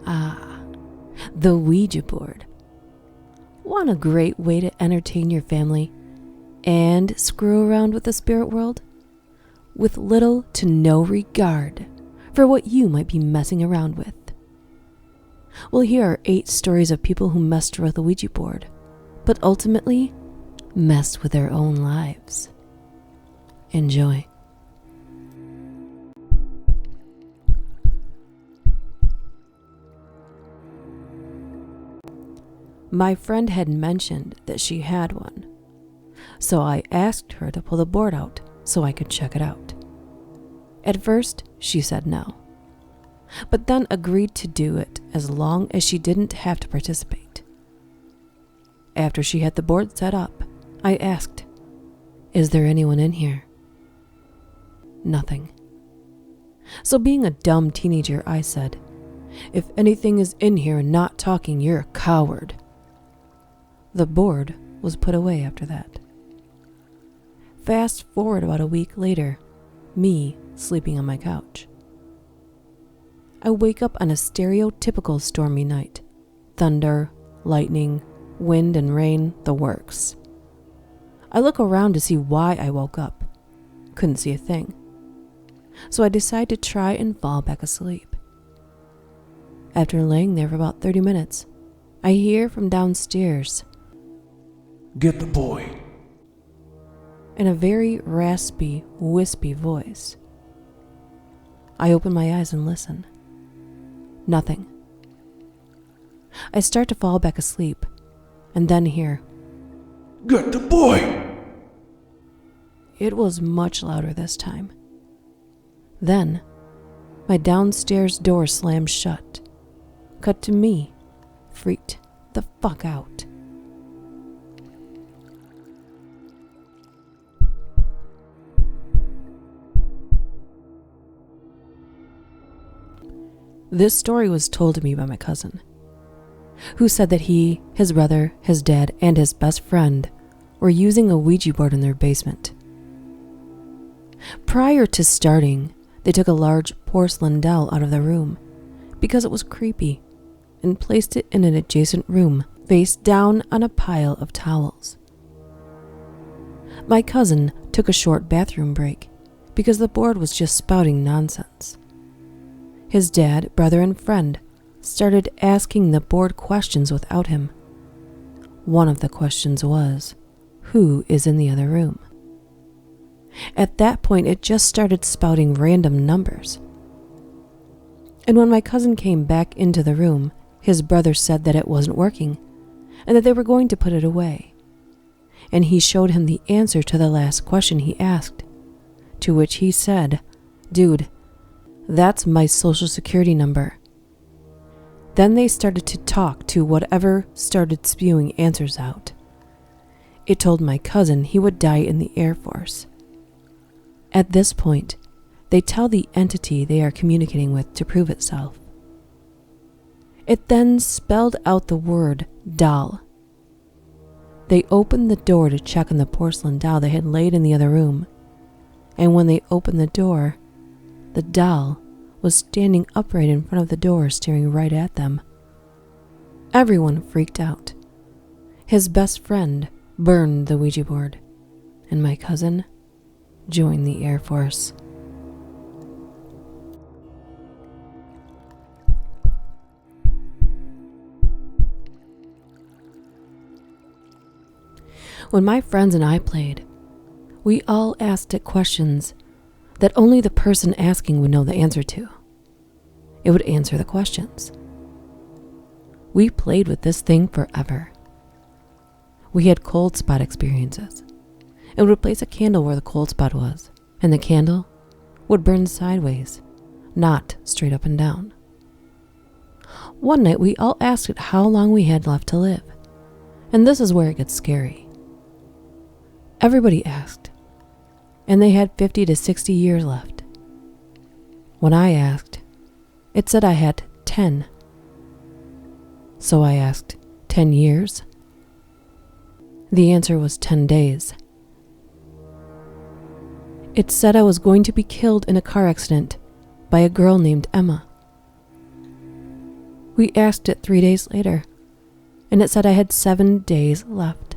Ah, the Ouija board. Want a great way to entertain your family and screw around with the spirit world? With little to no regard for what you might be messing around with. Well, here are 8 stories of people who messed with the Ouija board, but ultimately messed with their own lives. Enjoy. My friend had mentioned that she had one, so I asked her to pull the board out so I could check it out. At first, she said no, but then agreed to do it as long as she didn't have to participate. After she had the board set up, I asked, "Is there anyone in here?" Nothing. So being a dumb teenager, I said, "If anything is in here and not talking, you're a coward." The board was put away after that. Fast forward about a week later, me sleeping on my couch. I wake up on a stereotypical stormy night. Thunder, lightning, wind and rain, the works. I look around to see why I woke up. Couldn't see a thing. So I decide to try and fall back asleep. After laying there for about 30 minutes, I hear from downstairs, "Get the boy," in a very raspy, wispy voice. I open my eyes and listen. Nothing. I start to fall back asleep, and then hear, "Get the boy." It was much louder this time. Then, my downstairs door slams shut. Cut to me, freaked the fuck out. This story was told to me by my cousin, who said that he, his brother, his dad, and his best friend were using a Ouija board in their basement. Prior to starting, they took a large porcelain doll out of the room because it was creepy and placed it in an adjacent room face down on a pile of towels. My cousin took a short bathroom break because the board was just spouting nonsense. His dad, brother, and friend started asking the board questions without him. One of the questions was, "Who is in the other room?" At that point, it just started spouting random numbers. And when my cousin came back into the room, his brother said that it wasn't working and that they were going to put it away. And he showed him the answer to the last question he asked, to which he said, "Dude, that's my social security number." Then they started to talk to whatever started spewing answers out. It told my cousin he would die in the Air Force. At this point, they tell the entity they are communicating with to prove itself. It then spelled out the word doll. They opened the door to check on the porcelain doll they had laid in the other room, and when they opened the door, the doll was standing upright in front of the door, staring right at them. Everyone freaked out. His best friend burned the Ouija board, and my cousin joined the Air Force. When my friends and I played, we all asked it questions that only the person asking would know the answer to. It would answer the questions. We played with this thing forever. We had cold spot experiences. It would place a candle where the cold spot was, and the candle would burn sideways, not straight up and down. One night we all asked it how long we had left to live, and this is where it gets scary. Everybody asked, and they had 50 to 60 years left. When I asked, it said I had 10. So I asked, 10 years? The answer was 10 days. It said I was going to be killed in a car accident by a girl named Emma. We asked it 3 days later, and it said I had 7 days left.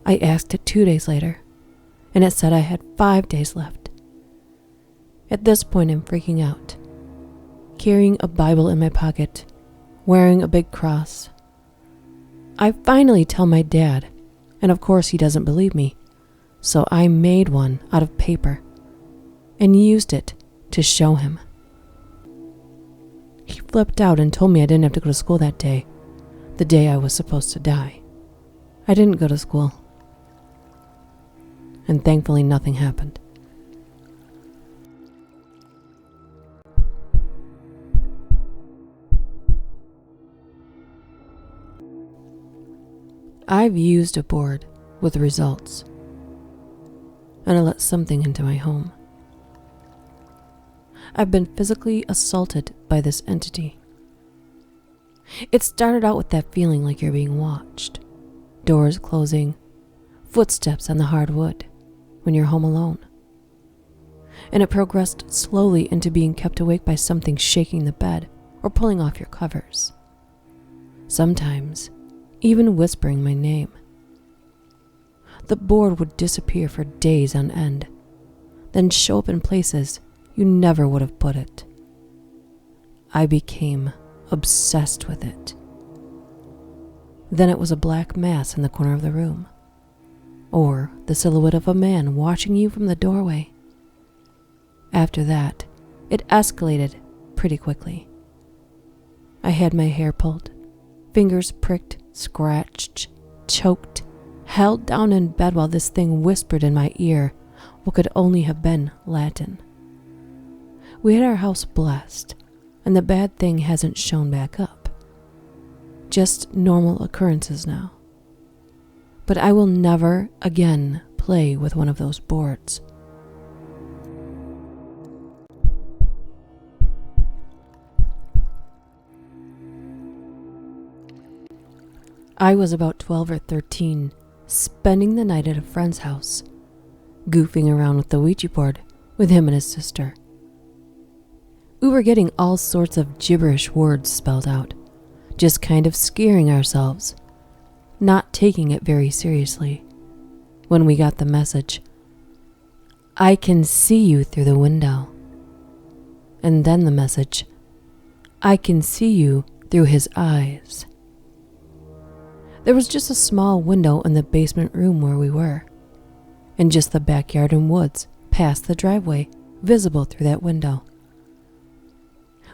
I asked it 2 days later, and it said I had 5 days left. At this point, I'm freaking out, carrying a Bible in my pocket, wearing a big cross. I finally tell my dad, and of course he doesn't believe me, so I made one out of paper and used it to show him. He flipped out and told me I didn't have to go to school that day, the day I was supposed to die. I didn't go to school, and thankfully nothing happened. I've used a board with results, and I let something into my home. I've been physically assaulted by this entity. It started out with that feeling like you're being watched, doors closing, footsteps on the hard wood when you're home alone. And it progressed slowly into being kept awake by something shaking the bed or pulling off your covers. Sometimes even whispering my name. The board would disappear for days on end, then show up in places you never would have put it. I became obsessed with it. Then it was a black mass in the corner of the room, or the silhouette of a man watching you from the doorway. After that, it escalated pretty quickly. I had my hair pulled, fingers pricked, scratched, choked, held down in bed while this thing whispered in my ear what could only have been Latin. We had our house blessed, and the bad thing hasn't shown back up. Just normal occurrences now. But I will never again play with one of those boards. I was about 12 or 13, spending the night at a friend's house, goofing around with the Ouija board with him and his sister. We were getting all sorts of gibberish words spelled out, just kind of scaring ourselves, not taking it very seriously, when we got the message, "I can see you through the window." And then the message, "I can see you through his eyes." There was just a small window in the basement room where we were, and just the backyard and woods past the driveway visible through that window.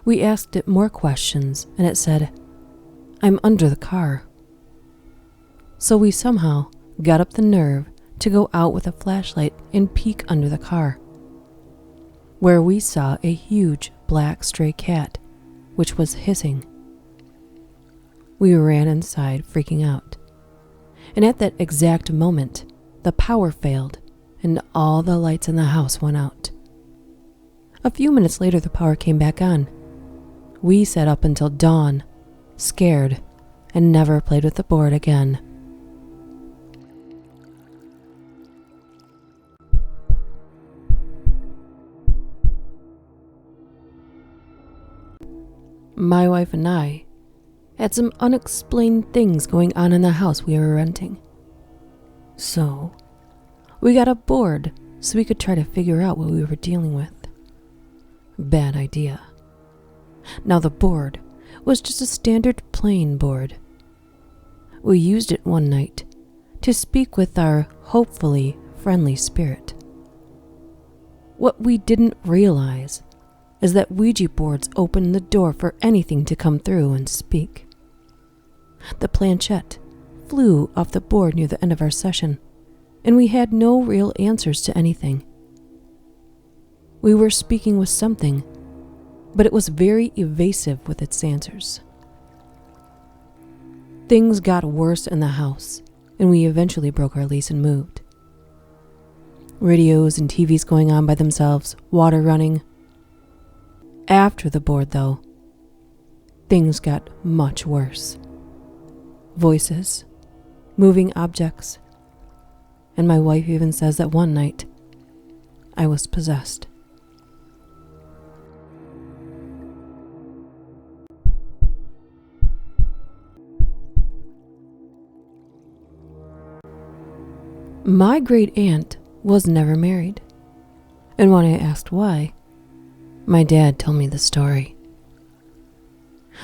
We asked it more questions, and it said, "I'm under the car." So we somehow got up the nerve to go out with a flashlight and peek under the car, where we saw a huge black stray cat, which was hissing. We ran inside, freaking out. And at that exact moment, the power failed and all the lights in the house went out. A few minutes later, the power came back on. We sat up until dawn, scared, and never played with the board again. My wife and I had some unexplained things going on in the house we were renting. So, we got a board so we could try to figure out what we were dealing with. Bad idea. Now the board was just a standard plain board. We used it one night to speak with our hopefully friendly spirit. What we didn't realize is that Ouija boards open the door for anything to come through and speak. The planchette flew off the board near the end of our session, and we had no real answers to anything. We were speaking with something, but it was very evasive with its answers. Things got worse in the house, and we eventually broke our lease and moved. Radios and TVs going on by themselves, water running. After the board, though, things got much worse. Voices, moving objects, and my wife even says that one night I was possessed. My great aunt was never married, and when I asked why, my dad told me the story.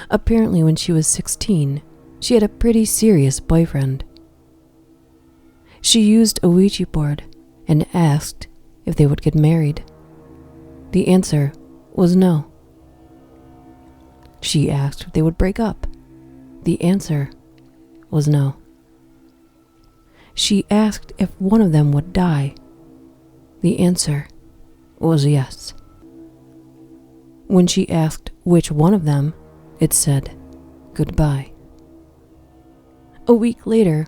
Apparently, when she was 16, she had a pretty serious boyfriend. She used a Ouija board and asked if they would get married. The answer was no. She asked if they would break up. The answer was no. She asked if one of them would die. The answer was yes. When she asked which one of them, it said goodbye. A week later,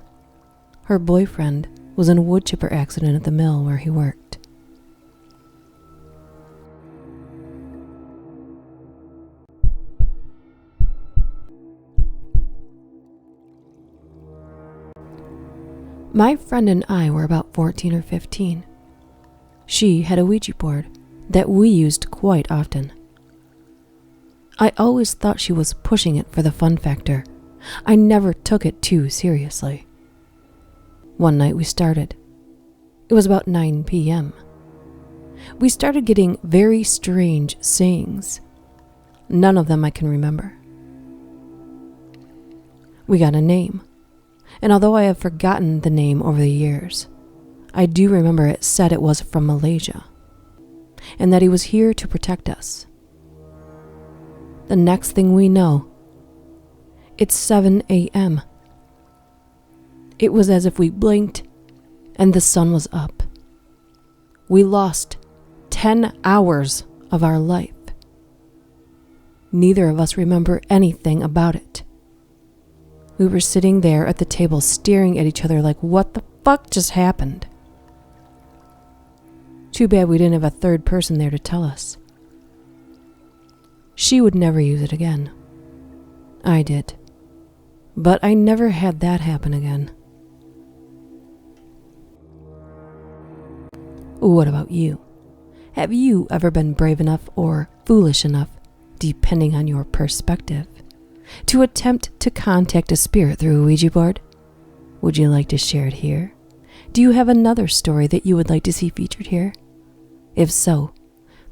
her boyfriend was in a wood chipper accident at the mill where he worked. My friend and I were about 14 or 15. She had a Ouija board that we used quite often. I always thought she was pushing it for the fun factor. I never took it too seriously. One night we started. It was about 9 p.m. We started getting very strange sayings. None of them I can remember. We got a name, and although I have forgotten the name over the years, I do remember it said it was from Malaysia, and that he was here to protect us. The next thing we know, it's 7 a.m. It was as if we blinked and the sun was up. We lost 10 hours of our life. Neither of us remember anything about it. We were sitting there at the table staring at each other like, what the fuck just happened? Too bad we didn't have a third person there to tell us. She would never use it again. I did. But I never had that happen again. What about you? Have you ever been brave enough or foolish enough, depending on your perspective, to attempt to contact a spirit through a Ouija board? Would you like to share it here? Do you have another story that you would like to see featured here? If so,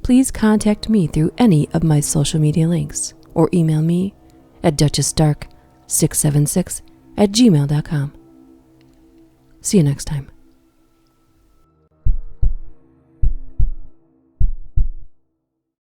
please contact me through any of my social media links or email me at DuchessDark676@gmail.com. See you next time.